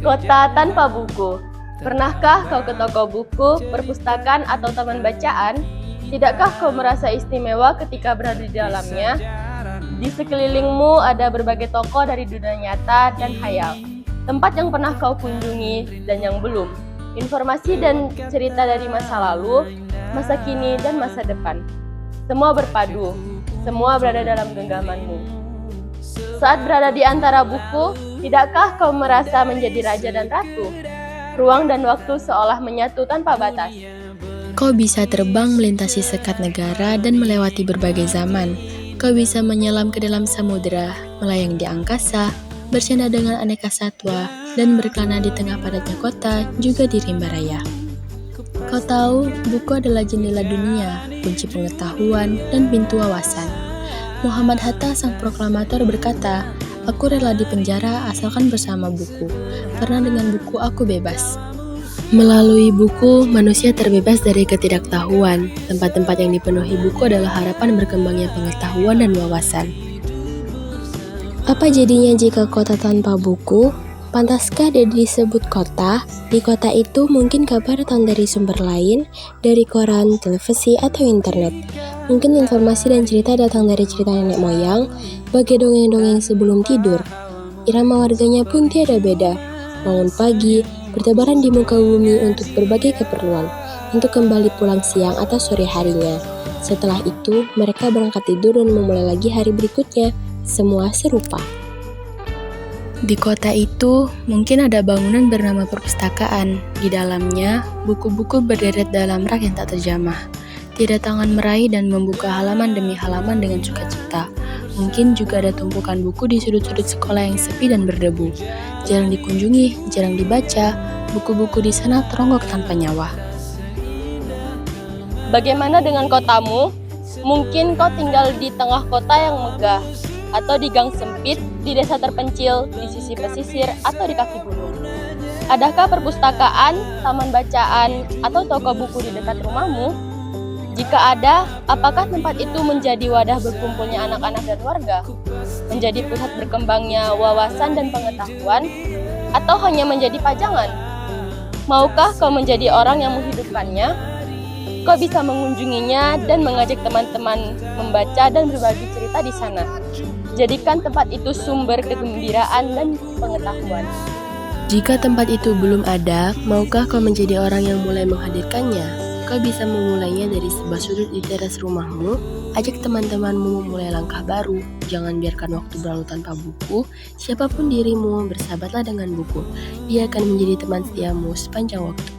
Kota tanpa buku. Pernahkah kau ke toko buku, perpustakaan, atau taman bacaan? Tidakkah kau merasa istimewa ketika berada di dalamnya? Di sekelilingmu ada berbagai tokoh dari dunia nyata dan khayal. Tempat yang pernah kau kunjungi dan yang belum. Informasi dan cerita dari masa lalu, masa kini, dan masa depan. Semua berpadu, semua berada dalam genggamanmu. Saat berada di antara buku, tidakkah kau merasa menjadi raja dan ratu? Ruang dan waktu seolah menyatu tanpa batas. Kau bisa terbang melintasi sekat negara dan melewati berbagai zaman. Kau bisa menyelam ke dalam samudera, melayang di angkasa, bercanda dengan aneka satwa, dan berkelana di tengah padatnya kota, juga di rimba raya. Kau tahu, buku adalah jendela dunia, kunci pengetahuan, dan pintu wawasan. Muhammad Hatta, sang proklamator, berkata, "Aku rela di penjara asalkan bersama buku, karena dengan buku aku bebas." Melalui buku, manusia terbebas dari ketidaktahuan. Tempat-tempat yang dipenuhi buku adalah harapan berkembangnya pengetahuan dan wawasan. Apa jadinya jika kota tanpa buku? Pantaskah dia disebut kota? Di kota itu mungkin kabar datang dari sumber lain, dari koran, televisi, atau internet. Mungkin informasi dan cerita datang dari cerita nenek moyang, bagai dongeng-dongeng sebelum tidur. Irama warganya pun tiada beda. Bangun pagi, bertebaran di muka bumi untuk berbagai keperluan, untuk kembali pulang siang atau sore harinya. Setelah itu, mereka berangkat tidur dan memulai lagi hari berikutnya. Semua serupa. Di kota itu, mungkin ada bangunan bernama perpustakaan. Di dalamnya, buku-buku berderet dalam rak yang tak terjamah. Tiada tangan meraih dan membuka halaman demi halaman dengan sukacita. Mungkin juga ada tumpukan buku di sudut-sudut sekolah yang sepi dan berdebu. Jarang dikunjungi, jarang dibaca, buku-buku di sana teronggok tanpa nyawa. Bagaimana dengan kotamu? Mungkin kau tinggal di tengah kota yang megah, atau di gang sempit, di desa terpencil, di sisi pesisir, atau di kaki gunung. Adakah perpustakaan, taman bacaan, atau toko buku di dekat rumahmu? Jika ada, apakah tempat itu menjadi wadah berkumpulnya anak-anak dan warga? Menjadi pusat berkembangnya wawasan dan pengetahuan? Atau hanya menjadi pajangan? Maukah kau menjadi orang yang menghidupkannya? Kau bisa mengunjunginya dan mengajak teman-teman membaca dan berbagi cerita di sana. Jadikan tempat itu sumber kegembiraan dan pengetahuan. Jika tempat itu belum ada, maukah kau menjadi orang yang mulai menghadirkannya? Kau bisa memulainya dari sebuah sudut di teras rumahmu. Ajak teman-temanmu memulai langkah baru. Jangan biarkan waktu berlalu tanpa buku. Siapapun dirimu, bersahabatlah dengan buku. Dia akan menjadi teman setiamu sepanjang waktu.